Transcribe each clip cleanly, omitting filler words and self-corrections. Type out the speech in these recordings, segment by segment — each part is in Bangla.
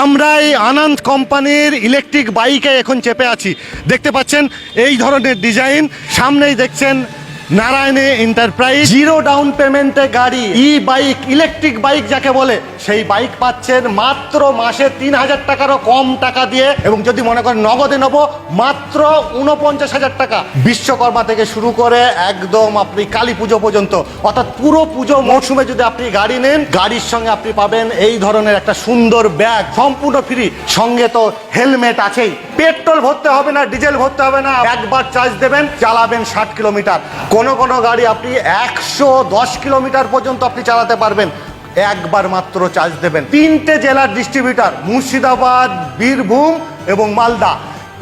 আমরা এই আনন্দ কোম্পানির ইলেকট্রিক বাইকে এখন চেপে আছি। দেখতে পাচ্ছেন এই ধরনের ডিজাইন। সামনেই দেখছেন নারায়ণী এন্টারপ্রাইজ, জিরো ডাউন পেমেন্টে গাড়ি, ই বাইক, ইলেকট্রিক বাইক যাকে বলে, সেই বাইক পাচ্ছেন মাত্র মাসে ৩,০০০ টাকারও কম টাকা দিয়ে, এবং যদি মনে করেন নগদে নেব মাত্র ৪৯,০০০ টাকা। বিশ্বকর্মা থেকে শুরু করে একদম আপনি কালী পুজো পর্যন্ত, অর্থাৎ পুরো পুজো মরশুমে যদি আপনি গাড়ি নেন, গাড়ির সঙ্গে আপনি পাবেন এই ধরনের একটা সুন্দর ব্যাগ, সম্পূর্ণ ফ্রি। সঙ্গে তো হেলমেট আছেই। পেট্রোল ভরতে হবে না, ডিজেল ভরতে হবে না, একবার চার্জ দেবেন, চালাবেন ৬০ কিলোমিটার। কোনো কোনো গাড়ি আপনি ১১০ কিলোমিটার পর্যন্ত আপনি চালাতে পারবেন একবার মাত্র চার্জ দেবেন। ৩টে জেলার ডিস্ট্রিবিউটার, মুর্শিদাবাদ, বীরভূম এবং মালদা।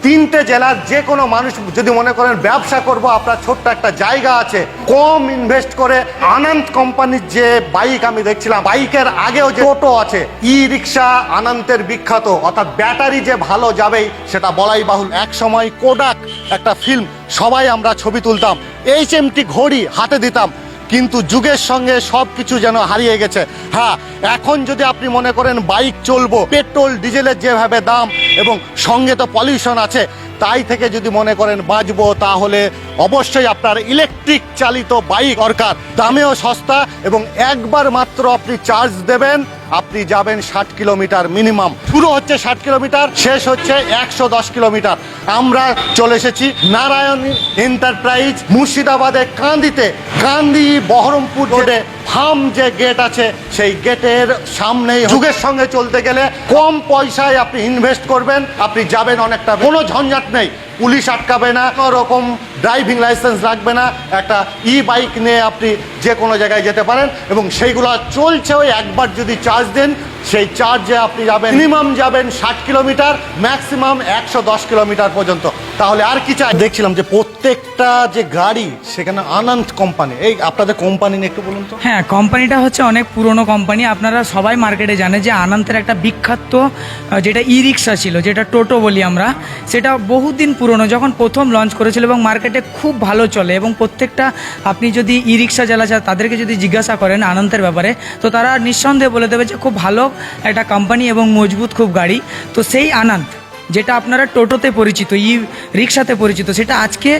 3টে জেলার যে কোনো মানুষ যদি মনে করেন ব্যবসা করব, আপনার ছোট্ট একটা জায়গা আছে, কম ইনভেস্ট করে আনন্দ কোম্পানির যে বাইক আমি দেখছিলাম, বাইকের আগেও যে টোটো আছে, ই রিক্সা আনন্দের বিখ্যাত, অর্থাৎ ব্যাটারি যে ভালো যাবেই সেটা বলাই বাহুল। এক সময় কোডাক একটা ফিল্ম, সবাই আমরা ছবি তুলতাম, HMT ঘড়ি হাতে দিতাম, কিন্তু যুগের সঙ্গে সব কিছু যেন হারিয়ে গেছে। হ্যাঁ, এখন যদি আপনি মনে করেন বাইক চলবো, পেট্রোল ডিজেলের যেভাবে দাম এবং সঙ্গে তো পলিউশন আছে, তাই থেকে যদি মনে করেন বাঁচবো, তাহলে অবশ্যই আপনার ইলেকট্রিক চালিত বাইক দরকার। দামেও সস্তা এবং একবার মাত্র আপনি চার্জ দেবেন, আপনি যাবেন ৬০ কিলোমিটার মিনিমাম। শুরু হচ্ছে ৬০ কিলোমিটার, শেষ হচ্ছে ১১০ কিলোমিটার। আমরা চলে এসেছি নারায়ণ এন্টারপ্রাইজ, মুর্শিদাবাদের কান্দিতে। কান্দি বহরমপুর রোডে ফার্ম যে গেট আছে, সেই গেটের সামনেই। যুগের সঙ্গে চলতে গেলে কম পয়সায় আপনি ইনভেস্ট করবেন, আপনি যাবেন অনেকটা, কোনো ঝঞ্ঝাট নেই, পুলিশ আটকাবে না, কোনো রকম ড্রাইভিং লাইসেন্স লাগবে না। একটা ই বাইক নিয়ে আপনি যে কোনো জায়গায় যেতে পারেন এবং সেইগুলো চলছে। ওই একবার যদি চার্জ দেন, সেই চার্জে আপনি যাবেন, মিনিমাম যাবেন ৬০ কিলোমিটার, ম্যাক্সিমাম ১১০ কিলোমিটার পর্যন্ত। তাহলে আর কি চাই? দেখছিলাম যে প্রত্যেকটা যে গাড়ি সেখানে আনন্দ কোম্পানি। এই আপনাদের কোম্পানি নিয়ে একটু বলুন তো। হ্যাঁ, কোম্পানিটা হচ্ছে অনেক পুরনো কোম্পানি। আপনারা সবাই মার্কেটে জানে যে আনন্দের একটা বিখ্যাত যেটা ই রিক্সা ছিল, যেটা টোটো বলি আমরা, সেটা বহুদিন পুরনো, যখন প্রথম লঞ্চ করেছিল এবং মার্কেটে খুব ভালো চলে। এবং প্রত্যেকটা আপনি যদি ই রিক্সা চালাচ্ছেন, তাদেরকে যদি জিজ্ঞাসা করেন আনন্দের ব্যাপারে, তো তারা নিঃসন্দেহে বলে দেবে যে খুব ভালো একটা কোম্পানি এবং মজবুত খুব গাড়ি। তো সেই আনন্দ যেটা আপনারা টোটোতে পরিচিত, ই রিক্সাতে পরিচিত, সেটা আজকে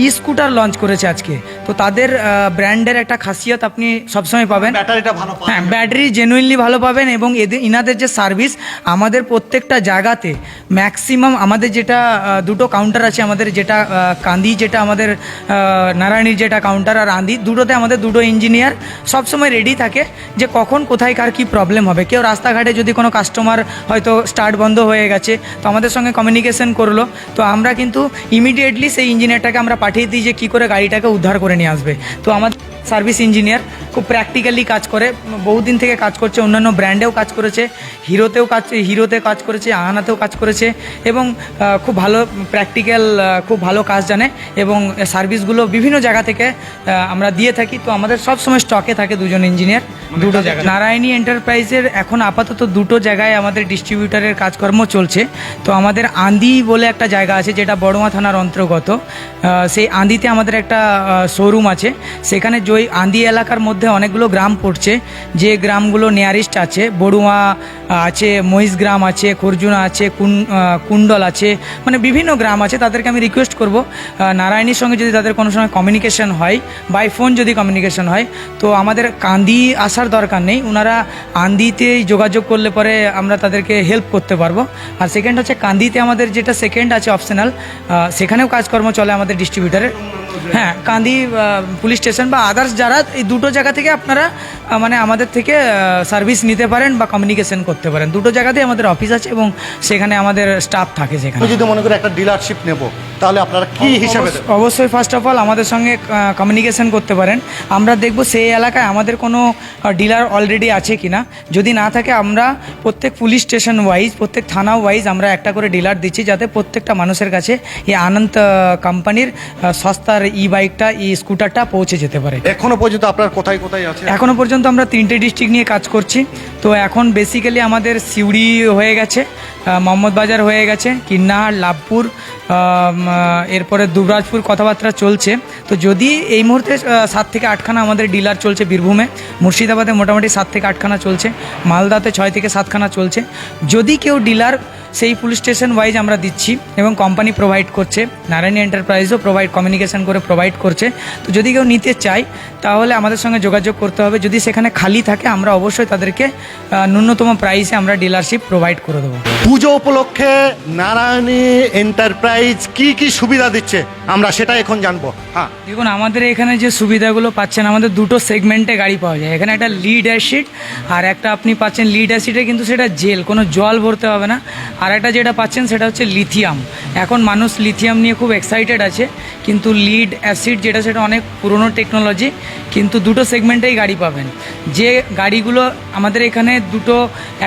ই স্কুটার লঞ্চ করেছে আজকে। তো তাদের ব্র্যান্ডের একটা খাসিয়ত আপনি সবসময় পাবেন, ব্যাটারিটা ভালো। হ্যাঁ, ব্যাটারি জেনুইনলি ভালো পাবেন। এবং ইনাদের যে সার্ভিস, আমাদের প্রত্যেকটা জায়গাতে ম্যাক্সিমাম, আমাদের যেটা দুটো কাউন্টার আছে, আমাদের যেটা কান্দি, যেটা আমাদের নারায়ণীর যেটা কাউন্টার, আর আন্দি, দুটোতে আমাদের দুটো ইঞ্জিনিয়ার সবসময় রেডি থাকে যে কখন কোথায় কার কী প্রবলেম হবে। কেউ রাস্তাঘাটে যদি কোনো কাস্টমার হয়তো স্টার্ট বন্ধ হয়ে গেছে, তো আমাদের সঙ্গে কমিউনিকেশন করলো, তো আমরা কিন্তু ইমিডিয়েটলি সেই ইঞ্জিনিয়ারটাকে আমরা পাঠিয়ে দিই যে কী করে গাড়িটাকে উদ্ধার করে নিয়ে আসবে। তো আমাদের সার্ভিস ইঞ্জিনিয়ার খুব প্র্যাকটিক্যালি কাজ করে, বহুদিন থেকে কাজ করছে, অন্যান্য ব্র্যান্ডেও কাজ করেছে, হিরোতে কাজ করেছে, আহানাতেও কাজ করেছে, এবং খুব ভালো প্র্যাকটিক্যাল, খুব ভালো কাজ জানে। এবং সার্ভিসগুলো বিভিন্ন জায়গা থেকে আমরা দিয়ে থাকি। তো আমাদের সবসময় স্টকে থাকে দুজন ইঞ্জিনিয়ার, দুটো জায়গা। নারায়ণী এন্টারপ্রাইজের এখন আপাতত দুটো জায়গায় আমাদের ডিস্ট্রিবিউটারের কাজকর্ম চলছে। তো আমাদের আন্দি বলে একটা জায়গা আছে, যেটা বড়মা থানার অন্তর্গত। সেই আন্দিতে আমাদের একটা শোরুম আছে। সেখানে আন্দি এলাকার মধ্যে অনেকগুলো গ্রাম পড়ছে, যে গ্রামগুলো নিয়ারেস্ট আছে, বড়ুয়া আছে, মহিষগ্রাম আছে, খরজুনা আছে, কুণ্ডল আছে, মানে বিভিন্ন গ্রাম আছে। তাদেরকে আমি রিকোয়েস্ট করব, নারায়ণীর সঙ্গে যদি তাদের কোনো সময় কমিউনিকেশন হয়, বাই ফোন যদি কমিউনিকেশন হয়, তো আমাদের কান্দি আসার দরকার নেই, ওনারা আন্দিতেই যোগাযোগ করলে পরে আমরা তাদেরকে হেল্প করতে পারবো। আর সেকেন্ড হচ্ছে কান্দিতে আমাদের যেটা সেকেন্ড আছে অপশনাল, সেখানেও কাজকর্ম চলে আমাদের ডিস্ট্রিবিউটারের। হ্যাঁ, কান্দি পুলিশ স্টেশন বা আদার্স যারা, এই দুটো জায়গা থেকে আপনারা মানে আমাদের থেকে সার্ভিস নিতে পারেন বা কমিউনিকেশন করতে পারেন। দুটো জায়গাতেই আমাদের অফিস আছে এবং সেখানে আমাদের স্টাফ থাকে। সেখানে যদি মনে করি একটা ডিলারশিপ নেব, তাহলে আপনারা কি হিসাবে? অবশ্যই ফার্স্ট অফ অল আমাদের সঙ্গে কমিউনিকেশন করতে পারেন। আমরা দেখব সেই এলাকায় আমাদের কোনো ডিলার অলরেডি আছে কিনা। যদি না থাকে, আমরা প্রত্যেক পুলিশ স্টেশন ওয়াইজ, প্রত্যেক থানা ওয়াইজ আমরা একটা করে ডিলার দিচ্ছি, যাতে প্রত্যেকটা মানুষের কাছে এই আনন্দ কোম্পানির সস্তার ই বাইকটা, ই স্কুটারটা পৌঁছে যেতে পারে। এখনো পর্যন্ত আপনার কোথায় কোথায় আছে? এখনো পর্যন্ত আমরা 3টে ডিস্ট্রিক্ট নিয়ে কাজ করছি। তো এখন বেসিক্যালি আমাদের সিউড়ি হয়ে গেছে, মোহাম্মদ বাজার হয়ে গেছে, কিন্নাহার, লাভপুর, এরপরে দুবরাজপুর কথাবার্তা চলছে। তো যদি এই মুহূর্তে 7 থেকে 8খানা আমাদের ডিলার চলছে বীরভূমে, মুর্শিদাবাদে মোটামুটি 7 থেকে 8খানা চলছে, মালদাতে 6 থেকে 7খানা চলছে। যদি কেউ ডিলার সেই পুলিশ স্টেশন ওয়াইজ আমরা দিচ্ছি এবং কোম্পানি প্রোভাইড করছে, নারায়ণী এন্টারপ্রাইজও কমিউনিকেশন করে প্রোভাইড করছে। তো যদি কেউ নিতে চায় তাহলে আমাদের সঙ্গে যোগাযোগ করতে হবে। যদি সেখানে খালি থাকে আমরা অবশ্যই তাদেরকে ন্যূনতম প্রাইসে আমরা ডিলারশিপ প্রোভাইড করে দেবো। পুজো উপলক্ষে নারায়ণী এন্টারপ্রাইজ কি কি সুবিধা দিচ্ছে আমরা সেটা এখন জানবো। হ্যাঁ, দেখুন আমাদের এখানে যে সুবিধাগুলো পাচ্ছেন, আমাদের দুটো সেগমেন্টে গাড়ি পাওয়া যায়। এখানে একটা লিড অ্যাসিড আর একটা আপনি পাচ্ছেন লিড অ্যাসিডে কিন্তু সেটা জেল, কোনো জল ভরতে হবে না। আর একটা যেটা পাচ্ছেন সেটা হচ্ছে লিথিয়াম। এখন মানুষ লিথিয়াম নিয়ে খুব এক্সাইটেড আছে, কিন্তু লিড অ্যাসিড যেটা সেটা অনেক পুরনো টেকনোলজি, কিন্তু দুটো সেগমেন্টেই গাড়ি পাবেন। যে গাড়িগুলো আমাদের এখানে দুটো,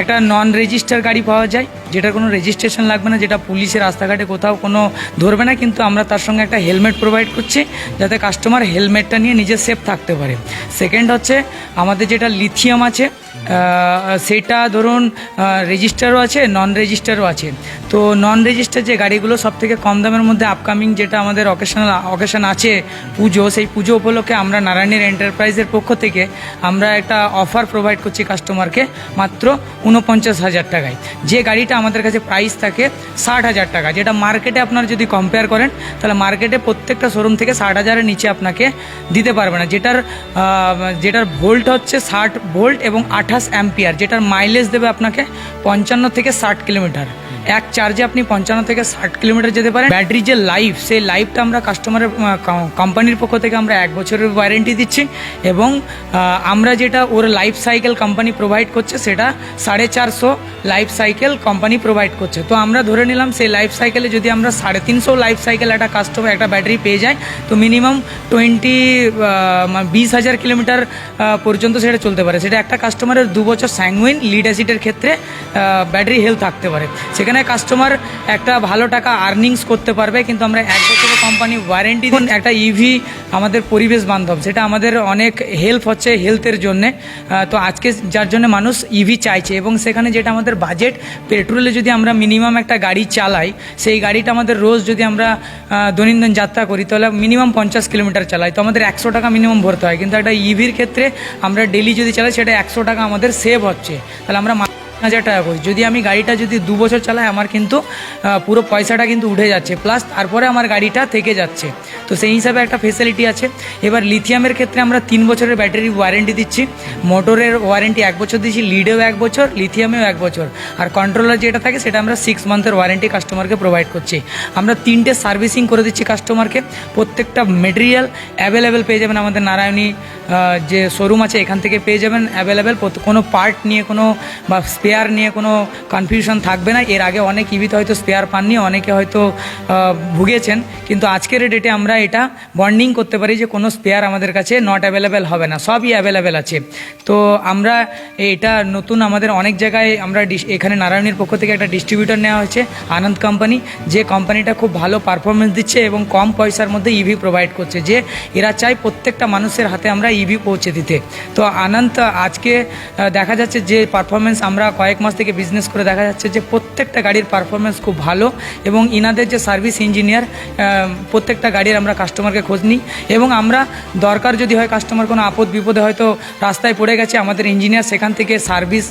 একটা নন রেজিস্টার গাড়ি পাওয়া যায় যেটার কোনো রেজিস্ট্রেশন লাগবে না, যেটা পুলিশের রাস্তাঘাটে কোথাও কোনো ধরবে না, কিন্তু আমরা তার সঙ্গে একটা হেলমেট প্রোভাইড করছি যাতে কাস্টমার হেলমেটটা নিয়ে নিজে সেফ থাকতে পারে। সেকেন্ড হচ্ছে আমাদের যেটা লিথিয়াম আছে সেটা ধরুন রেজিস্টারও আছে, নন রেজিস্টারও আছে। তো নন রেজিস্টার যে গাড়িগুলো সব থেকে কম দামের মধ্যে আপকামিং যেটা আমাদের অকেশন আছে পুজো, সেই পুজো উপলক্ষে আমরা নারায়ণীর এন্টারপ্রাইজের পক্ষ থেকে আমরা একটা অফার প্রোভাইড করছি কাস্টমারকে মাত্র 49,000 টাকায়। যে গাড়িটা আমাদের কাছে প্রাইস থাকে 60,000 টাকা, যেটা মার্কেটে আপনার যদি কম্পেয়ার করেন তাহলে মার্কেটে প্রত্যেকটা শোরুম থেকে 60,000-এর নিচে আপনাকে দিতে পারবে না। যেটার ভোল্ট হচ্ছে 60 ভোল্ট এবং 28 অ্যাম্পিয়ার, যেটার মাইলেজ দেবে আপনাকে 55 থেকে 60 কিলোমিটার। এক চার্জে আপনি 55 থেকে 60 কিলোমিটার যেতে পারেন। ব্যাটারি যে লাইফ, সেই লাইফটা আমরা কাস্টমারের কোম্পানির পক্ষ থেকে আমরা 1 বছরের ওয়ারেন্টি দিচ্ছি এবং আমরা যেটা ওর লাইফ সাইকেল কোম্পানি প্রোভাইড করছে সেটা 450 লাইফ সাইকেল কোম্পানি প্রোভাইড করছে। তো আমরা ধরে নিলাম সেই লাইফ সাইকেলে যদি আমরা 350 লাইফ সাইকেল একটা কাস্টমার একটা ব্যাটারি পেয়ে যায়, তো মিনিমাম 20,000 কিলোমিটার পর্যন্ত সেটা চলতে পারে। সেটা একটা কাস্টমারের 2 বছর স্যাঙ্গুইন লিড অ্যাসিডের ক্ষেত্রে ব্যাটারি হেলথ থাকতে পারে। সেখানে কাস্টমার একটা ভালো টাকা আর্নিংস করতে পারবে, কিন্তু আমরা 1 বছরের কোম্পানি ওয়ারেন্টি দিন। একটা ইভি আমাদের পরিবেশ বান্ধব, সেটা আমাদের অনেক হেল্প হচ্ছে হেলথের জন্যে। তো আজকে যার জন্য মানুষ ইভি চাইছে, এবং সেখানে যেটা আমাদের বাজেট, পেট্রোলে যদি আমরা মিনিমাম একটা গাড়ি চালাই, সেই গাড়িটা আমাদের রোজ যদি আমরা দৈনন্দিন যাত্রা করি তাহলে মিনিমাম 50 কিলোমিটার চালাই, তো আমাদের 100 টাকা মিনিমাম ভরতে হয়। কিন্তু একটা ইভির ক্ষেত্রে আমরা ডেলি যদি চালাই সেটা 100 টাকা আমাদের সেভ হচ্ছে। তাহলে আমরা 1,000 টাকা করি। যদি আমি গাড়িটা যদি 2 বছর চালাই আমার কিন্তু পুরো পয়সাটা কিন্তু উঠে যাচ্ছে, প্লাস তারপরে আমার গাড়িটা থেকে যাচ্ছে। তো সেই হিসাবে একটা ফেসিলিটি আছে। এবার লিথিয়ামের ক্ষেত্রে আমরা 3 বছরের ব্যাটারি ওয়ারেন্টি দিচ্ছি, মোটরের ওয়ারেন্টি 1 বছর দিচ্ছি, লিডেও 1 বছর, লিথিয়ামেও 1 বছর, আর কন্ট্রোলার যেটা থাকে সেটা আমরা 6 মান্থের ওয়ারেন্টি কাস্টমারকে প্রোভাইড করছি। আমরা 3টে সার্ভিসিং করে দিচ্ছি কাস্টমারকে। প্রত্যেকটা মেটেরিয়াল অ্যাভেলেবেল পেয়ে যাবেন আমাদের নারায়ণী যে শোরুম আছে এখান থেকে পেয়ে যাবেন অ্যাভেলেবেল। কোনো পার্ট নিয়ে কোনো বা স্পেয়ার নিয়ে কোনো কনফিউশন থাকবে না। এর আগে অনেক ইভিতে হয়তো স্পেয়ার পাননি, অনেকে হয়তো ভুগেছেন, কিন্তু আজকের ডেটে আমরা এটা বন্ডিং করতে পারি যে কোনো স্পেয়ার আমাদের কাছে নট অ্যাভেলেবেল হবে না, সবই অ্যাভেলেবেল আছে। তো আমরা এটা নতুন আমাদের অনেক জায়গায় আমরা এখানে নারায়ণীর পক্ষ থেকে একটা ডিস্ট্রিবিউটর নেওয়া হয়েছে, আনন্দ কোম্পানি, যে কোম্পানিটা খুব ভালো পারফরমেন্স দিচ্ছে এবং কম পয়সার মধ্যে ইভি প্রোভাইড করছে, যে এরা চায় প্রত্যেকটা মানুষের হাতে আমরা ইভি পৌঁছে দিতে। তো আনন্দ আজকে দেখা যাচ্ছে যে পারফরমেন্স, আমরা কয়েক মাস থেকে বিজনেস করে দেখা যাচ্ছে যে প্রত্যেকটা গাড়ির পারফরমেন্স খুব ভালো, এবং ইনাদের যে সার্ভিস ইঞ্জিনিয়ার প্রত্যেকটা গাড়ির আমরা কাস্টমারকে খোঁজ নিই, এবং আমরা দরকার যদি হয় কাস্টমার কোনো আপদ বিপদে হয়তো রাস্তায় পড়ে গেছে, আমাদের ইঞ্জিনিয়ার সেখান থেকে সার্ভিস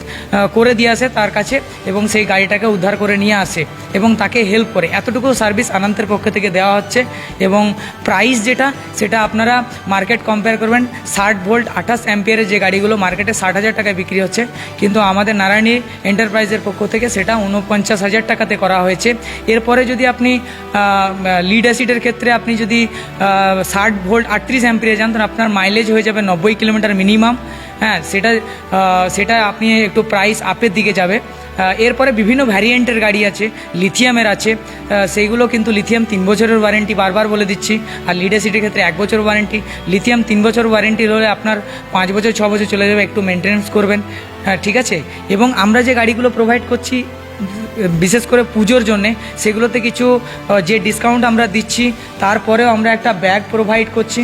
করে দিয়ে আসে তার কাছে এবং সেই গাড়িটাকে উদ্ধার করে নিয়ে আসে এবং তাকে হেল্প করে। এতটুকু সার্ভিস আনন্দের পক্ষ থেকে দেওয়া হচ্ছে। এবং প্রাইস যেটা সেটা আপনারা মার্কেট কম্পেয়ার করবেন, 60 ভোল্ট 28 অ্যাম্পিয়ারের যে গাড়িগুলো মার্কেটে 60,000 টাকায় বিক্রি হচ্ছে, কিন্তু আমাদের নারায়ণী এন্টারপ্রাইজের পক্ষ থেকে সেটা 49,000 টাকাতে করা হয়েছে। এরপরে যদি আপনি লিড অ্যাসিডের ক্ষেত্রে আপনি যদি 60 ভোল্ট 38 অ্যাম্পিয়ারে যান, তখন আপনার মাইলেজ হয়ে যাবে 90 কিলোমিটার মিনিমাম। হ্যাঁ, সেটা আপনি একটু প্রাইস আপের দিকে যাবে। এরপরে বিভিন্ন ভ্যারিয়েন্টের গাড়ি আছে, লিথিয়ামের আছে, সেইগুলো কিন্তু লিথিয়াম 3 বছরের ওয়ারেন্টি, বারবার বলে দিচ্ছি। আর লিড অ্যাসিডের ক্ষেত্রে 1 বছর ওয়ারেন্টি, লিথিয়াম 3 বছর ওয়ারেন্টি হলে আপনার 5 বছর 6 বছর চলে যাবে, একটু মেনটেন্যান্স করবেন। হ্যাঁ, ঠিক আছে। এবং আমরা যে গাড়িগুলো প্রোভাইড করছি বিশেষ করে পুজোর জন্যে, সেগুলোতে কিছু যে ডিসকাউন্ট আমরা দিচ্ছি, তারপরেও আমরা একটা ব্যাগ প্রোভাইড করছি।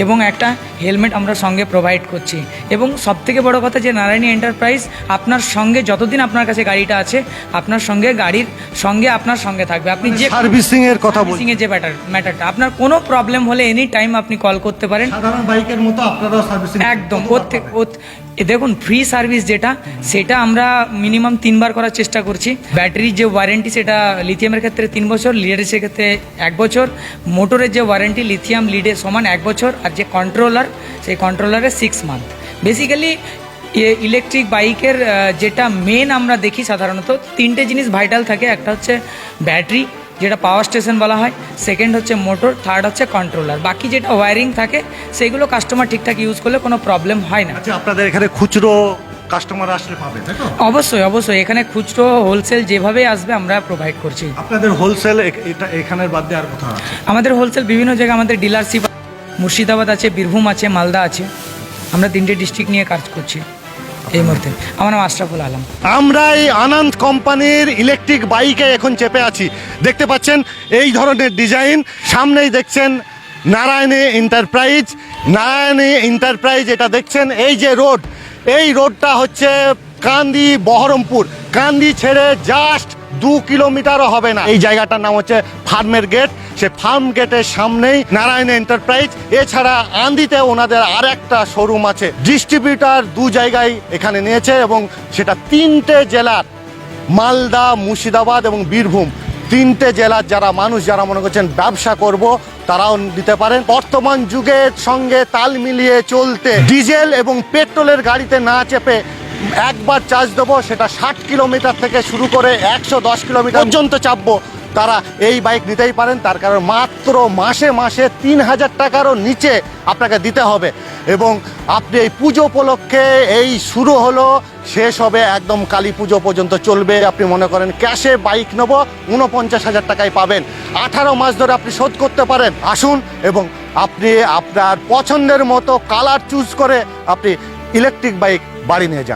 এবং একটা হেলমেট আমরা সঙ্গে প্রোভাইড করছি। এবং সবথেকে বড় কথা যে নারায়ণী এন্টারপ্রাইজ আপনার সঙ্গে যতদিন আপনার কাছে গাড়িটা আছে আপনার সঙ্গে গাড়ির সঙ্গে আপনার সঙ্গে থাকবে। আপনি যে সার্ভিসিং এর কথা বলছেন, সার্ভিসিং এর যে ম্যাটারটা আপনার কোনো প্রবলেম হলে এনি টাইম আপনি কল করতে পারেন। সাধারণ বাইকের মতো আপনারাও সার্ভিসিং একদম দেখুন ফ্রি সার্ভিস যেটা সেটা আমরা মিনিমাম 3 বার করার চেষ্টা করছি। ব্যাটারির যে ওয়ারেন্টি সেটা লিথিয়ামের ক্ষেত্রে 3 বছর, লিডের ক্ষেত্রে 1 বছর, মোটরের যে ওয়ারেন্টি লিথিয়াম লিডের সমান 1 বছর, আর যে কন্ট্রোলার সেই কন্ট্রোলারের 6 মান্থ। বেসিক্যালি ইলেকট্রিক বাইকের যেটা মেন আমরা দেখি সাধারণত 3টে জিনিস ভাইটাল থাকে। একটা হচ্ছে ব্যাটারি যেটা পাওয়ার স্টেশন বলা হয়, সেকেন্ড হচ্ছে মোটর, থার্ড হচ্ছে কন্ট্রোলার। বাকি যেটা ওয়্যারিং থাকে সেগুলো কাস্টমার ঠিকঠাক ইউজ করলে কোনো প্রবলেম হয় না। আচ্ছা, আপনাদের এখানে খুচরো কাস্টমার আসলে পাবে, তাই তো? অবশ্যই এখানে খুচরো হোলসেল যেভাবে আসবে আমরা প্রোভাইড করছি। আপনাদের হোলসেল এটা এখানের বাদ দিয়ে আর কোথাও আছে? আমাদের হোলসেল বিভিন্ন জায়গায় আমাদের ডিলারশিপ, মুর্শিদাবাদ আছে, বীরভূম আছে, মালদা আছে। আমরা 3টে ডিস্ট্রিক্ট নিয়ে কাজ করছি এই মুহূর্তে। আমার নাম আশরাফুল আলম। আমরা এই আনন্দ কোম্পানির ইলেকট্রিক বাইকে এখন চেপে আছি। দেখতে পাচ্ছেন এই ধরনের ডিজাইন। সামনেই দেখছেন নারায়ণী এন্টারপ্রাইজ। এটা দেখছেন এই যে রোড, এই রোডটা হচ্ছে কান্দি বহরমপুর। কান্দি ছেড়ে জাস্ট 2 কিলোমিটারও হবে না। এই জায়গাটার নাম হচ্ছে ফার্মের গেট। সে ফার্ম গেটের সামনেই নারায়ণী এন্টারপ্রাইজ। এছাড়া আন্দিতে ওনাদের আর একটা শোরুম আছে। ডিস্ট্রিবিউটার 2 জায়গায় এখানে নিয়েছে এবং সেটা 3টে জেলার, মালদা, মুর্শিদাবাদ এবং বীরভূম। 3টে জেলার যারা মনে করছেন ব্যবসা করব তারাও দিতে পারেন। বর্তমান যুগের সঙ্গে তাল মিলিয়ে চলতে ডিজেল এবং পেট্রোলের গাড়িতে না চেপে একবার চার্জ দেবো, সেটা 60 কিলোমিটার থেকে শুরু করে 110 কিলোমিটার পর্যন্ত চাপবো, তারা এই বাইক নিতেই পারেন। তার কারণ মাত্র মাসে 3000 টাকারও নিচে আপনাকে দিতে হবে। এবং আপনি এই পুজো উপলক্ষে এই শুরু হলো, শেষ হবে একদম কালী পুজো পর্যন্ত চলবে। আপনি মনে করেন ক্যাশে বাইক নেবো 49,000 টাকায় পাবেন, 18 মাস ধরে আপনি শোধ করতে পারেন। আসুন এবং আপনি আপনার পছন্দের মতো কালার চুজ করে আপনি ইলেকট্রিক বাইক বাড়ি নিয়ে যান।